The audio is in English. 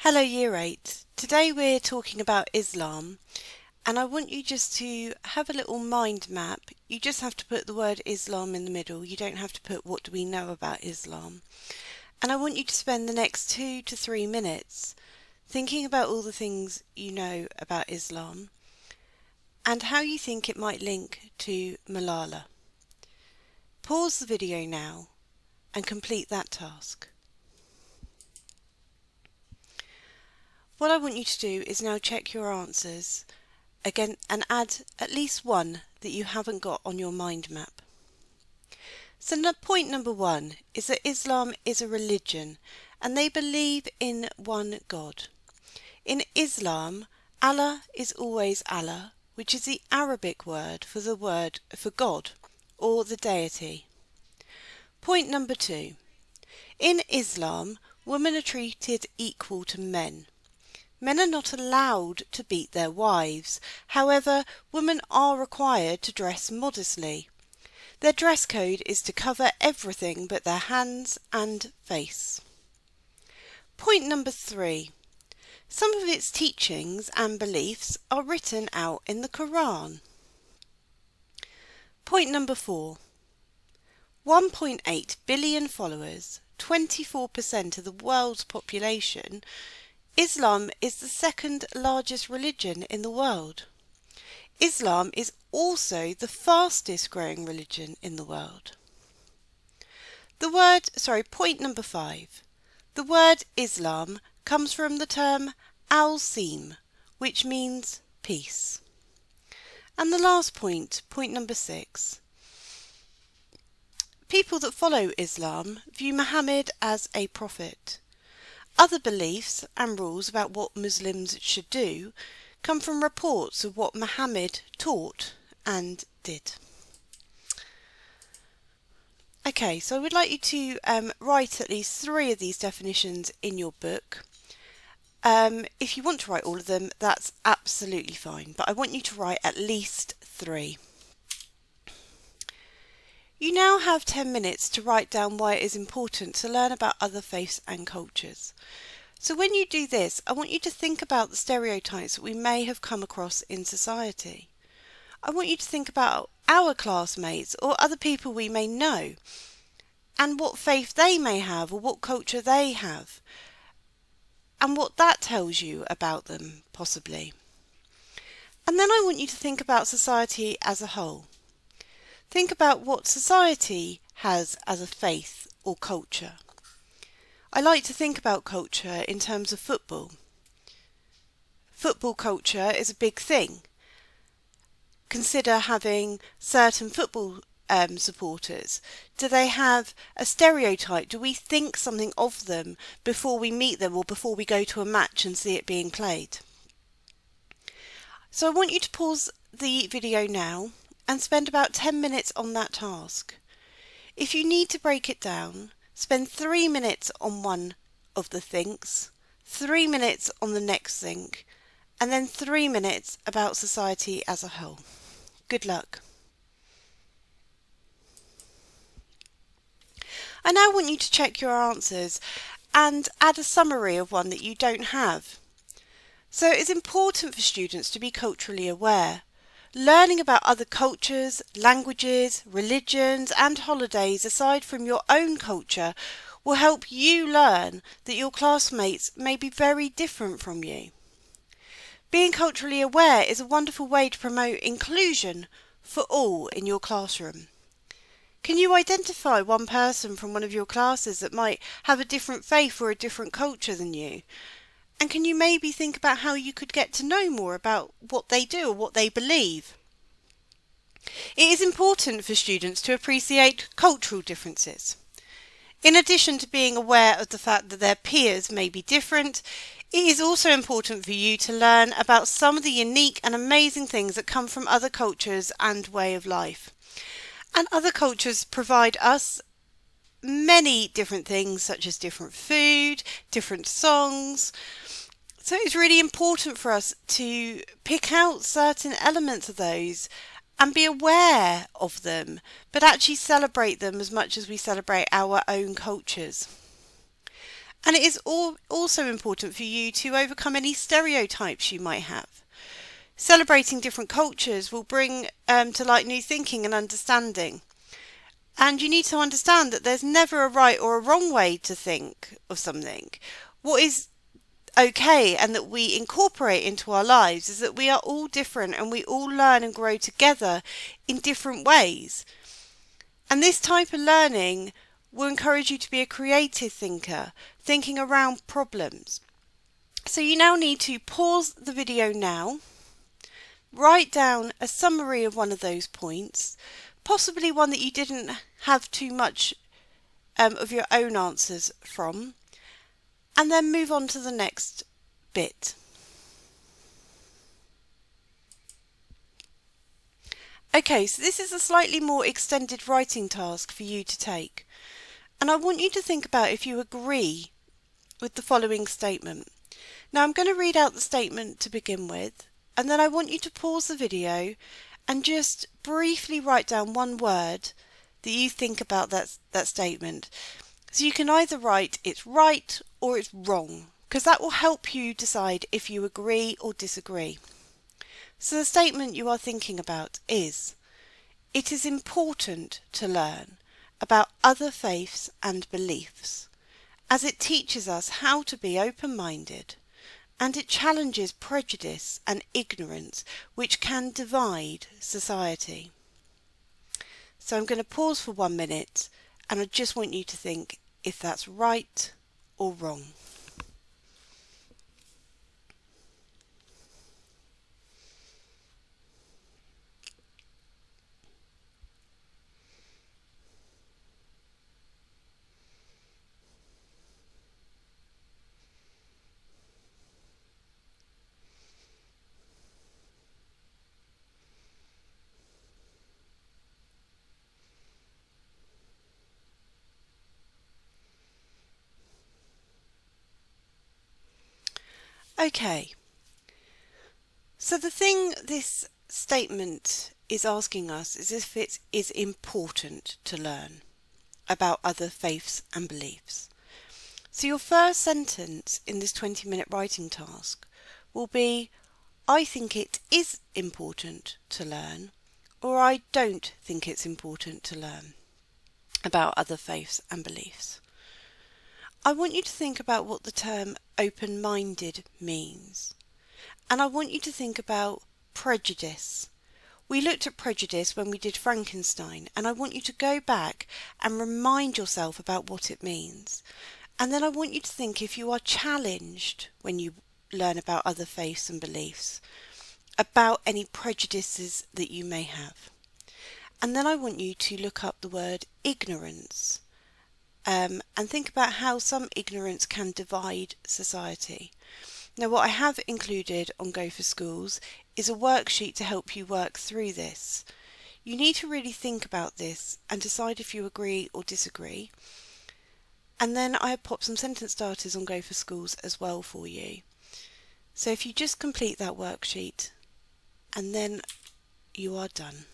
Hello Year 8. Today we're talking about Islam, and I want you just to have a little mind map. You just have to put the word Islam in the middle. You don't have to put what do we know about Islam. And I want you to spend the next 2 to 3 minutes thinking about all the things you know about Islam and how you think it might link to Malala. Pause the video now and complete that task. What I want you to do is now check your answers again and add at least one that you haven't got on your mind map. So point number 1 is that Islam is a religion and they believe in one God. In Islam, Allah is always Allah, which is the Arabic word for God or the deity. Point number 2. In Islam, women are treated equal to men. Men are not allowed to beat their wives. However, women are required to dress modestly. Their dress code is to cover everything but their hands and face. Point number 3. Some of its teachings and beliefs are written out in the Quran. Point number 4. 1.8 billion followers, 24% of the world's population. Islam is the second largest religion in the world. Islam is also the fastest growing religion in the world. Point number 5. The word Islam comes from the term al-Sim, which means peace. And the last point number 6. People that follow Islam view Muhammad as a prophet. Other beliefs and rules about what Muslims should do come from reports of what Muhammad taught and did. Okay, so I would like you to write at least 3 of these definitions in your book. If you want to write all of them, that's absolutely fine, but I want you to write at least 3. You now have 10 minutes to write down why it is important to learn about other faiths and cultures. So when you do this, I want you to think about the stereotypes that we may have come across in society. I want you to think about our classmates or other people we may know and what faith they may have or what culture they have and what that tells you about them, possibly. And then I want you to think about society as a whole. Think about what society has as a faith or culture. I like to think about culture in terms of football. Football culture is a big thing. Consider having certain football supporters. Do they have a stereotype? Do we think something of them before we meet them or before we go to a match and see it being played? So I want you to pause the video now and spend about 10 minutes on that task. If you need to break it down, spend 3 minutes on one of the things, 3 minutes on the next thing, and then 3 minutes about society as a whole. Good luck. I now want you to check your answers and add a summary of one that you don't have. So it's important for students to be culturally aware. Learning about other cultures, languages, religions and holidays aside from your own culture will help you learn that your classmates may be very different from you. Being culturally aware is a wonderful way to promote inclusion for all in your classroom. Can you identify one person from one of your classes that might have a different faith or a different culture than you? And can you maybe think about how you could get to know more about what they do or what they believe? It is important for students to appreciate cultural differences. In addition to being aware of the fact that their peers may be different, it is also important for you to learn about some of the unique and amazing things that come from other cultures and way of life. And other cultures provide us many different things such as different food, different songs. So it's really important for us to pick out certain elements of those and be aware of them, but actually celebrate them as much as we celebrate our own cultures. And it is also important for you to overcome any stereotypes you might have. Celebrating different cultures will bring to light new thinking and understanding. And you need to understand that there's never a right or a wrong way to think of something. What is okay and that we incorporate into our lives is that we are all different and we all learn and grow together in different ways. And this type of learning will encourage you to be a creative thinker, thinking around problems. So you now need to pause the video now, write down a summary of one of those points, possibly one that you didn't have too much of your own answers from, and then move on to the next bit. Okay, so this is a slightly more extended writing task for you to take. And I want you to think about if you agree with the following statement. Now I'm going to read out the statement to begin with, and then I want you to pause the video and just briefly write down one word that you think about that statement. So you can either write it's right or it's wrong, because that will help you decide if you agree or disagree. So the statement you are thinking about is, it is important to learn about other faiths and beliefs, as it teaches us how to be open-minded, and it challenges prejudice and ignorance which can divide society. So I'm going to pause for 1 minute, and I just want you to think if that's right or wrong. Okay, so the thing this statement is asking us is if it is important to learn about other faiths and beliefs. So your first sentence in this 20-minute writing task will be, I think it is important to learn, or I don't think it's important to learn about other faiths and beliefs. I want you to think about what the term open-minded means. And I want you to think about prejudice. We looked at prejudice when we did Frankenstein, and I want you to go back and remind yourself about what it means. And then I want you to think if you are challenged when you learn about other faiths and beliefs, about any prejudices that you may have. And then I want you to look up the word ignorance. And think about how some ignorance can divide society. Now what I have included on Go for Schools is a worksheet to help you work through this. You need to really think about this and decide if you agree or disagree. And then I have popped some sentence starters on Go for Schools as well for you. So if you just complete that worksheet, and then you are done.